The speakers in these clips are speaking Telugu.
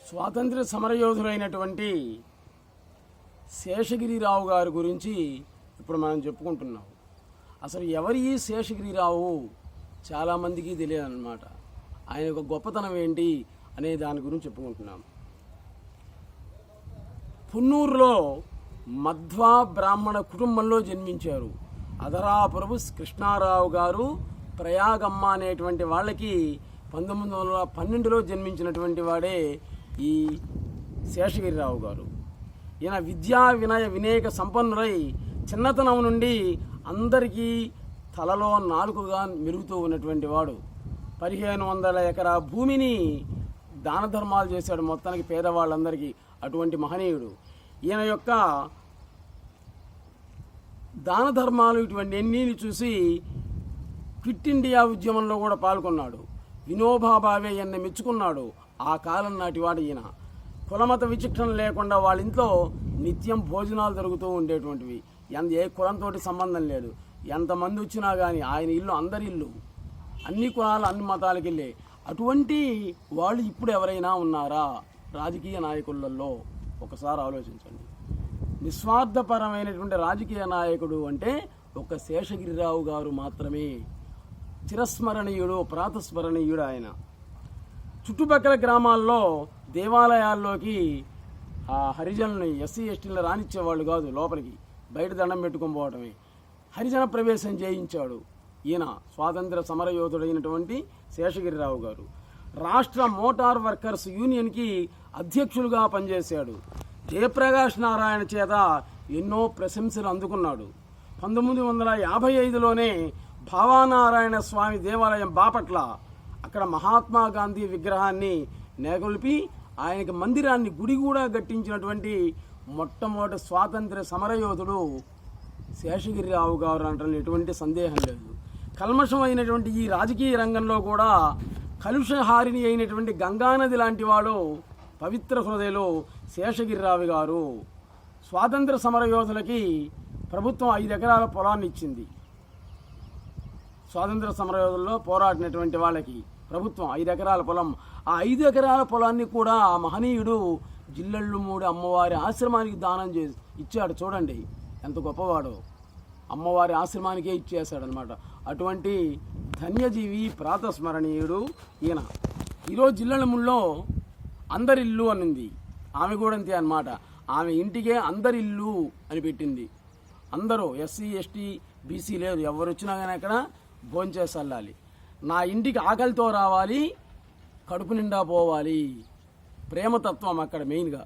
స్వాతంత్ర సమరయోధులైనటువంటి శేషగిరిరావు గారి గురించి ఇప్పుడు మనం చెప్పుకుంటున్నాం. అసలు ఎవరి ఈ శేషగిరిరావు చాలామందికి తెలియదు అన్నమాట. ఆయన యొక్క గొప్పతనం ఏంటి అనే దాని గురించి చెప్పుకుంటున్నాం. పున్నూరులో మధ్వా బ్రాహ్మణ కుటుంబంలో జన్మించారు. అధరాపురపు కృష్ణారావు గారు ప్రయాగమ్మ అనేటువంటి వాళ్ళకి 1912లో జన్మించినటువంటి వాడే ఈ శేషగిరిరావు గారు. ఈయన విద్యా వినయ వినేక సంపన్నులై చిన్నతనం నుండి అందరికీ తలలో నాలుకగా మెరుగుతూ ఉన్నటువంటి వాడు. 1500 ఎకరా భూమిని దాన ధర్మాలు చేశాడు మొత్తానికి పేదవాళ్ళందరికీ. అటువంటి మహనీయుడు. ఈయన యొక్క దాన ధర్మాలు ఇటువంటి ఎన్నీని చూసి క్విట్ ఇండియా ఉద్యమంలో కూడా పాల్గొన్నాడు. వినోబా భావే ఈయన్ని మెచ్చుకున్నాడు. ఆ కాలం నాటివాడు ఈయన. కులమత విచక్షణ లేకుండా వాళ్ళ ఇంట్లో నిత్యం భోజనాలు జరుగుతూ ఉండేటువంటివి. ఏ కులంతో సంబంధం లేదు. ఎంతమంది వచ్చినా కానీ ఆయన ఇల్లు అందరి ఇల్లు, అన్ని కులాలు అన్ని మతాలకు వెళ్ళే అటువంటి వాళ్ళు ఇప్పుడు ఎవరైనా ఉన్నారా రాజకీయ నాయకులలో? ఒకసారి ఆలోచించండి. నిస్వార్థపరమైనటువంటి రాజకీయ నాయకుడు అంటే ఒక శేషగిరిరావు గారు మాత్రమే. చిరస్మరణీయుడు, ప్రాతస్మరణీయుడు ఆయన. చుట్టుపక్కల గ్రామాల్లో దేవాలయాల్లోకి హరిజనుల్ని ఎస్సీ ఎస్టీలను రానిచ్చేవాళ్ళు కాదు, లోపలికి బయట దండం పెట్టుకొని పోవటమే. హరిజన ప్రవేశం చేయించాడు ఈయన, స్వాతంత్ర సమరయోధుడైనటువంటి శేషగిరిరావు గారు. రాష్ట్ర మోటార్ వర్కర్స్ యూనియన్కి అధ్యక్షులుగా పనిచేశాడు. జయప్రకాష్ నారాయణ చేత ఎన్నో ప్రశంసలు అందుకున్నాడు. 1955లోనే భావానారాయణ స్వామి దేవాలయం బాపట్ల, అక్కడ మహాత్మా గాంధీ విగ్రహాన్ని నెలకొల్పి ఆయనకి మందిరాన్ని గుడి కూడా కట్టించినటువంటి మొట్టమొదటి స్వాతంత్ర సమరయోధుడు శేషగిరిరావు గారు అనటంలో ఎటువంటి సందేహం లేదు. కల్మషమైనటువంటి ఈ రాజకీయ రంగంలో కూడా కలుషహారిణి అయినటువంటి గంగానది లాంటి వాడు పవిత్ర హృదయలో శేషగిరిరావు గారు. స్వాతంత్ర సమరయోధులకి ప్రభుత్వం 5 ఎకరాల పొలాన్ని ఇచ్చింది. స్వాతంత్ర సమరయోధుల్లో పోరాడినటువంటి వాళ్ళకి ప్రభుత్వం 5 ఎకరాల పొలం. ఆ 5 ఎకరాల పొలాన్ని కూడా ఆ మహనీయుడు జిల్లెళ్ళుమూడి అమ్మవారి ఆశ్రమానికి దానం చేసి ఇచ్చాడు. చూడండి ఎంత గొప్పవాడో. అమ్మవారి ఆశ్రమానికే ఇచ్చేశాడనమాట. అటువంటి ధన్యజీవి, ప్రాతస్మరణీయుడు ఈయన. ఈరోజు జిల్లెళ్ళముల్లో అందరిల్లు అని ఉంది. ఆమె కూడా అంతే అన్నమాట. ఆమె ఇంటికే అందరిల్లు అని పెట్టింది. అందరూ ఎస్సీ ఎస్టీ బీసీ లేదు, ఎవరు వచ్చినా కానీ అక్కడ భోంచేసి వెళ్ళాలి. నా ఇంటికి ఆకలితో రావాలి, కడుపు నిండా పోవాలి. ప్రేమతత్వం అక్కడ మెయిన్గా.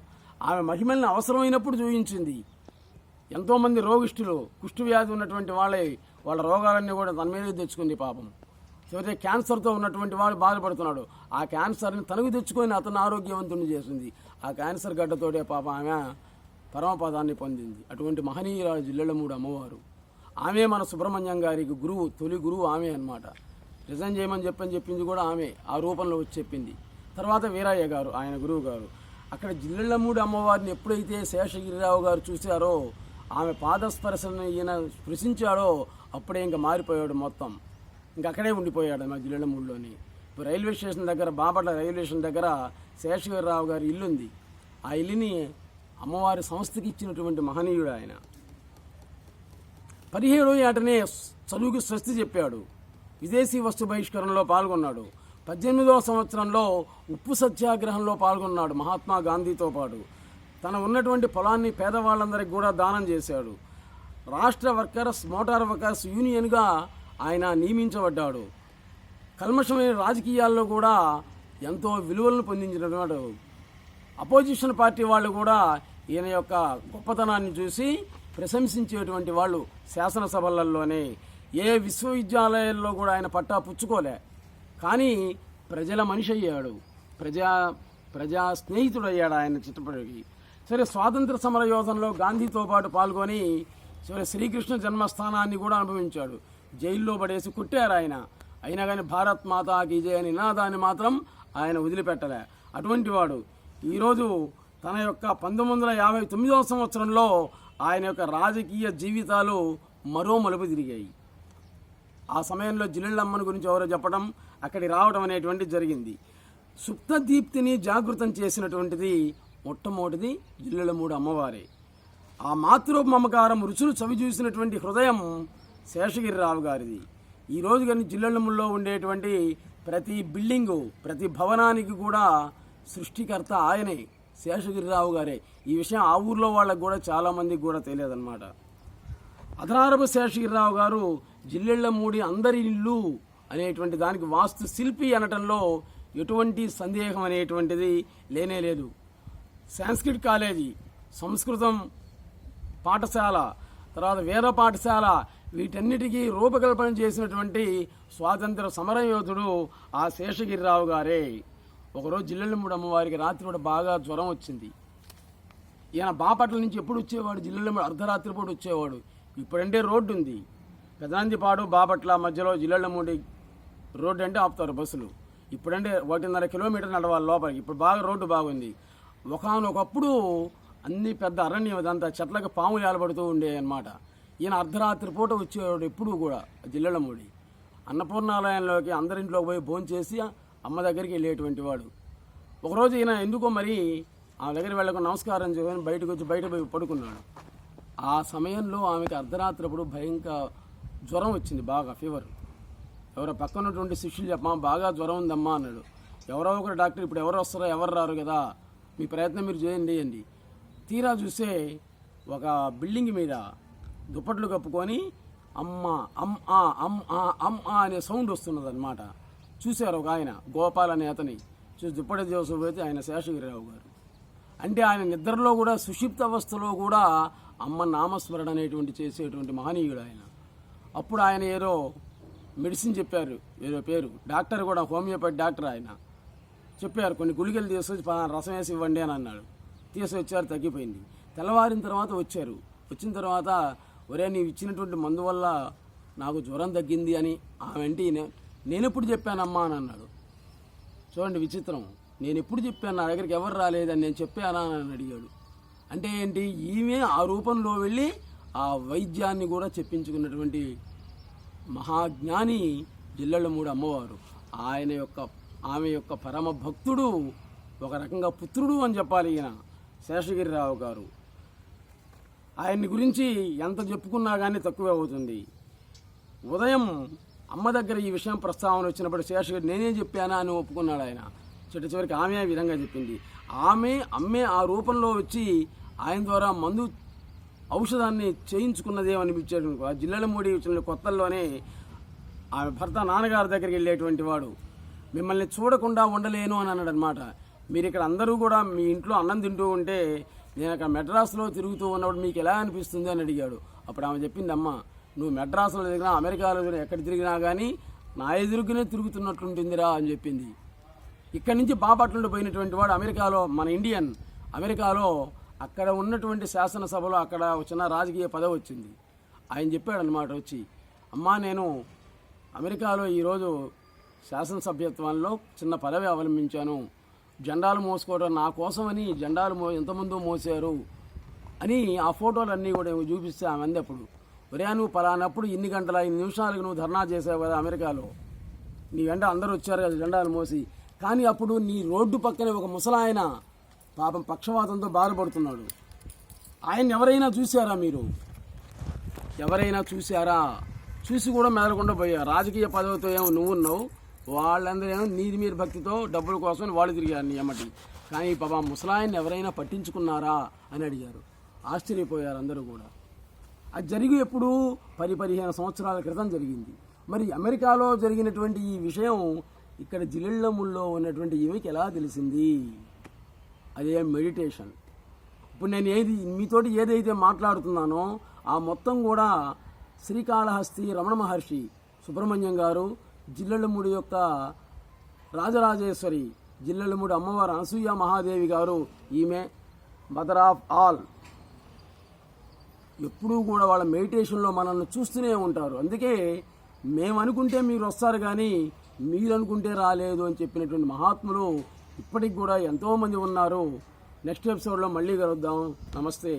ఆమె మహిమల్ని అవసరమైనప్పుడు చూపించింది. ఎంతోమంది రోగిష్ఠులు, కుష్ఠవ్యాధి ఉన్నటువంటి వాళ్ళ రోగాలన్నీ కూడా తన మీదే తెచ్చుకుంది పాపం. చివరికి క్యాన్సర్తో ఉన్నటువంటి వాడు బాధపడుతున్నాడు. ఆ క్యాన్సర్ని తనకు తెచ్చుకొని అతను ఆరోగ్యవంతుని చేసింది. ఆ క్యాన్సర్ గడ్డతోటే పాపం ఆమె పరమపదాన్ని పొందింది. అటువంటి మహనీయురాలు జిల్లెళ్ళమూడి అమ్మవారు. ఆమె మన సుబ్రహ్మణ్యం గారికి గురువు, తొలి గురువు ఆమె అన్నమాట. రిజైన్ చేయమని చెప్పింది కూడా ఆమె. ఆ రూపంలో వచ్చి చెప్పింది. తర్వాత వీరయ్య గారు ఆయన గురువు గారు. అక్కడ జిల్లెళ్ళమూడి అమ్మవారిని ఎప్పుడైతే శేషగిరిరావు గారు చూశారో, ఆమె పాదస్పర్శను ఈయన స్పృశించాడో అప్పుడే ఇంకా మారిపోయాడు మొత్తం. అక్కడే ఉండిపోయాడు మా జిల్లెళ్ళమూడిలోని. ఇప్పుడు రైల్వే స్టేషన్ దగ్గర, బాపట్ల రైల్వే స్టేషన్ దగ్గర శేషగిరిరావు గారి ఇల్లుంది. ఆ ఇల్లుని అమ్మవారి సంస్థకి ఇచ్చినటువంటి మహనీయుడు ఆయన. 17వ ఏటనే చదువుకి స్వస్తి చెప్పాడు. విదేశీ వస్తు బహిష్కరణలో పాల్గొన్నాడు. 18వ సంవత్సరంలో ఉప్పు సత్యాగ్రహంలో పాల్గొన్నాడు మహాత్మా గాంధీతో పాటు. తన ఉన్నటువంటి పొలాన్ని పేదవాళ్ళందరికీ కూడా దానం చేశాడు. రాష్ట్ర మోటార్ వర్కర్స్ యూనియన్గా ఆయన నియమించబడ్డాడు. కల్మషమైన రాజకీయాల్లో కూడా ఎంతో విలువలను పొందించినటువంటి అపోజిషన్ పార్టీ వాళ్ళు కూడా ఈయన యొక్క గొప్పతనాన్ని చూసి ప్రశంసించేటువంటి వాళ్ళు శాసనసభలలోనే. ఏ విశ్వవిద్యాలయాల్లో కూడా ఆయన పట్టా పుచ్చుకోలే. కానీ ప్రజల మనిషి అయ్యాడు, ప్రజా స్నేహితుడయ్యాడు ఆయన చిట్టపడికి. సరే, స్వాతంత్ర సమర యోధనలో గాంధీతో పాటు పాల్గొని సరే శ్రీకృష్ణ జన్మస్థానాన్ని కూడా అనుభవించాడు. జైల్లో పడేసి కుట్టారు ఆయన. అయినా కానీ భారత్ మాతాకి జయ అనే నినాదాన్ని మాత్రం ఆయన వదిలిపెట్టలే. అటువంటి వాడు ఈరోజు తన యొక్క 1959వ సంవత్సరంలో ఆయన యొక్క రాజకీయ జీవితాలు మరో మలుపు తిరిగాయి. ఆ సమయంలో జిల్లెళ్ళమ్మని గురించి ఎవరో చెప్పడం, అక్కడికి రావడం అనేటువంటిది జరిగింది. సుప్త దీప్తిని జాగృతం చేసినటువంటిది మొట్టమొదటిది జిల్లెళ్ళమూడి అమ్మవారే. ఆ మాతృ మమకారం రుచులు చవి చూసినటువంటి హృదయం శేషగిరిరావు గారిది. ఈరోజు కానీ జిల్లెళ్ళమూడిలో ఉండేటువంటి ప్రతి బిల్డింగు, ప్రతి భవనానికి కూడా సృష్టికర్త ఆయనే, శేషగిరిరావు గారే. ఈ విషయం ఆ ఊర్లో వాళ్ళకు కూడా చాలామందికి కూడా తెలియదన్నమాట. అధనారపు శేషగిరిరావు గారు జిల్లెళ్ళమూడి అందరి ఇల్లు అనేటువంటి దానికి వాస్తు శిల్పి అనటంలో ఎటువంటి సందేహం అనేటువంటిది లేనేలేదు. సంస్కృత్ కాలేజీ, సంస్కృతం పాఠశాల, తర్వాత వేద పాఠశాల, వీటన్నిటికీ రూపకల్పన చేసినటువంటి స్వాతంత్ర సమరయోధుడు ఆ శేషగిరిరావు గారే. ఒకరోజు జిల్లెళ్ళమూడి అమ్మవారికి రాత్రి కూడా బాగా జ్వరం వచ్చింది. ఈయన బాపట్ల నుంచి ఎప్పుడు వచ్చేవాడు, జిల్లెళ్ళమూడి అర్ధరాత్రి పూట వచ్చేవాడు. ఇప్పుడంటే రోడ్డు ఉంది, పెదనందిపాడు బాపట్ల మధ్యలో జిల్లెళ్ళమూడి రోడ్డు అంటే ఆపుతారు బస్సులు. ఇప్పుడంటే 1.5 కిలోమీటర్ నడవాలి లోపలికి. ఇప్పుడు బాగా రోడ్డు బాగుంది. ఒకనొకప్పుడు అన్ని పెద్ద అరణ్యం, అదంతా చెట్లకు పాములు ఏలబడుతూ ఉండే అన్నమాట. ఈయన అర్ధరాత్రి పూట వచ్చేవాడు ఎప్పుడూ కూడా జిల్లెళ్ళమూడి. అన్నపూర్ణాలయంలోకి అందరింట్లోకి పోయి భోంచేసి అమ్మ దగ్గరికి వెళ్ళేటువంటి వాడు. ఒకరోజు ఈయన ఎందుకో మరి ఆమె దగ్గర వెళ్ళకుండా నమస్కారం చేసుకొని బయటకు వచ్చి బయట పోయి పడుకున్నాడు. ఆ సమయంలో ఆమెకి అర్ధరాత్రప్పుడు భయంకర జ్వరం వచ్చింది, బాగా ఫీవర్. ఎవరో పక్కన ఉన్నటువంటి శిష్యులు చెప్పమా బాగా జ్వరం ఉందమ్మా అన్నాడు. ఎవరో ఒకరు డాక్టర్ ఇప్పుడు ఎవరు వస్తారో ఎవరు రారు కదా, మీ ప్రయత్నం మీరు చేయండి. తీరా చూస్తే ఒక బిల్డింగ్ మీద దుప్పట్లు కప్పుకొని అమ్మ అమ్మ అనే సౌండ్ వస్తున్నది అనమాట. చూశారు ఒక ఆయన, గోపాల్ అనే అతని చూసి దుప్పటి చూసపోతే ఆయన శేషగిరిరావు గారు. అంటే ఆయన నిద్రలో కూడా సుషిప్త అవస్థలో కూడా అమ్మ నామస్మరణ అనేటువంటి చేసేటువంటి మహనీయుడు ఆయన. అప్పుడు ఆయన ఏదో మెడిసిన్ చెప్పారు, ఏదో పేరు, డాక్టర్ కూడా హోమియోపతి డాక్టర్ ఆయన. చెప్పారు కొన్ని గుళికలు తీసుకొచ్చి రసం వేసి ఇవ్వండి అని అన్నాడు. తీసుకొచ్చారు, తగ్గిపోయింది. తెల్లవారిన తర్వాత వచ్చారు. వచ్చిన తర్వాత ఒరే నీవు ఇచ్చినటువంటి మందు వల్ల నాకు జ్వరం తగ్గింది అని ఆమె అంటే నేను ఎప్పుడు చెప్పానమ్మా అని అన్నాడు. చూడండి విచిత్రం, నేను ఎప్పుడు చెప్పాను, నా దగ్గరికి ఎవరు రాలేదని నేను చెప్పానా అని అడిగాడు. అంటే ఏంటి, ఈమె ఆ రూపంలో వెళ్ళి ఆ వైద్యాన్ని కూడా చెప్పించుకున్నటువంటి మహాజ్ఞాని జిల్లెళ్ళమూడి అమ్మవారు. ఆమె యొక్క పరమ భక్తుడు, ఒక రకంగా పుత్రుడు అని చెప్పాలి ఈయన శేషగిరిరావు గారు. ఆయన్ని గురించి ఎంత చెప్పుకున్నా కానీ తక్కువే అవుతుంది. ఉదయం అమ్మ దగ్గర ఈ విషయం ప్రస్తావన వచ్చినప్పుడు శేషగిరి నేనే చెప్పానా అని ఒప్పుకున్నాడు ఆయన. చివరికి ఆమె ఆ విధంగా చెప్పింది. అమ్మే ఆ రూపంలో వచ్చి ఆయన ద్వారా మందు ఔషధాన్ని చేయించుకున్నదేమనిపించాడు. ఆ జిల్లెళ్ళమూడి వచ్చిన కొత్తల్లోనే ఆమె భర్త నాన్నగారి దగ్గరికి వెళ్ళేటువంటి వాడు. మిమ్మల్ని చూడకుండా ఉండలేను అని అన్నాడు అనమాట. మీరు ఇక్కడ అందరూ కూడా మీ ఇంట్లో అన్నం తింటూ ఉంటే నేను అక్కడ మెడ్రాస్లో తిరుగుతూ ఉన్నప్పుడు మీకు ఎలా అనిపిస్తుంది అని అడిగాడు. అప్పుడు ఆమె చెప్పింది, అమ్మ నువ్వు మెడ్రాస్లో తిరిగినా అమెరికాలో ఎక్కడ తిరిగినా కానీ నా ఎదురుగానే తిరుగుతున్నట్లుంటుందిరా అని చెప్పింది. ఇక్కడి నుంచి బాపట్ల నుండి పోయినటువంటి వాడు అమెరికాలో, మన ఇండియన్ అమెరికాలో అక్కడ ఉన్నటువంటి శాసనసభలో అక్కడ చిన్న రాజకీయ పదవి వచ్చింది. ఆయన చెప్పాడు అనమాట వచ్చి, అమ్మా నేను అమెరికాలో ఈరోజు శాసనసభ్యత్వంలో చిన్న పదవి అవలంబించాను, జెండాలు మోసుకోవడం నా కోసమని జెండాలు ఎంతమందో మోసారు అని ఆ ఫోటోలన్నీ కూడా చూపిస్తే ఆమె అంది అప్పుడు, ఒరే నువ్వు పలానప్పుడు ఇన్ని గంటల 5 నిమిషాలకు నువ్వు ధర్నా చేసావు కదా అమెరికాలో, నీ వెంట అందరూ వచ్చారు కదా జెండాలు మోసి, కానీ అప్పుడు నీ రోడ్డు పక్కనే ఒక ముసలాయన పాపం పక్షవాతంతో బాధపడుతున్నాడు. ఆయన ఎవరైనా చూశారా మీరు? ఎవరైనా చూశారా? చూసి కూడా మెదలకుండా పోయారు. రాజకీయ పదవితో ఏమో నువ్వు ఉన్నావు, వాళ్ళందరూ ఏమో నీది మీరు భక్తితో డబ్బుల కోసం వాళ్ళు తిరిగారు నీ అమ్మటి. కానీ పాపం ముసలాయన్ని ఎవరైనా పట్టించుకున్నారా అని అడిగారు. ఆశ్చర్యపోయారు అందరూ కూడా. అది జరిగి ఎప్పుడు 10-15 సంవత్సరాల క్రితం జరిగింది. మరి అమెరికాలో జరిగినటువంటి ఈ విషయం ఇక్కడ జిల్లెళ్ళమూడిలో ఉన్నటువంటి ఈమెకి ఎలా తెలిసింది? అదే మెడిటేషన్. ఇప్పుడు నేను మీతోటి ఏదైతే మాట్లాడుతున్నానో ఆ మొత్తం కూడా శ్రీకాళహస్తి రమణ మహర్షి సుబ్రహ్మణ్యం గారు, జిల్లెళ్ళమూడి యొక్క రాజరాజేశ్వరి జిల్లెళ్ళమూడి అమ్మవారు అనసూయ మహాదేవి గారు, ఈమె మదర్ ఆఫ్ ఆల్. ఎప్పుడూ కూడా వాళ్ళ మెడిటేషన్లో మనల్ని చూస్తూనే ఉంటారు. అందుకే మేము అనుకుంటే మీరు వస్తారు కానీ మీరు అనుకుంటే రాలేదు అని చెప్పినటువంటి మహాత్ములు ఇప్పటికి కూడా ఎంతోమంది ఉన్నారు. నెక్స్ట్ ఎపిసోడ్లో మళ్ళీ కలుద్దాం. నమస్తే.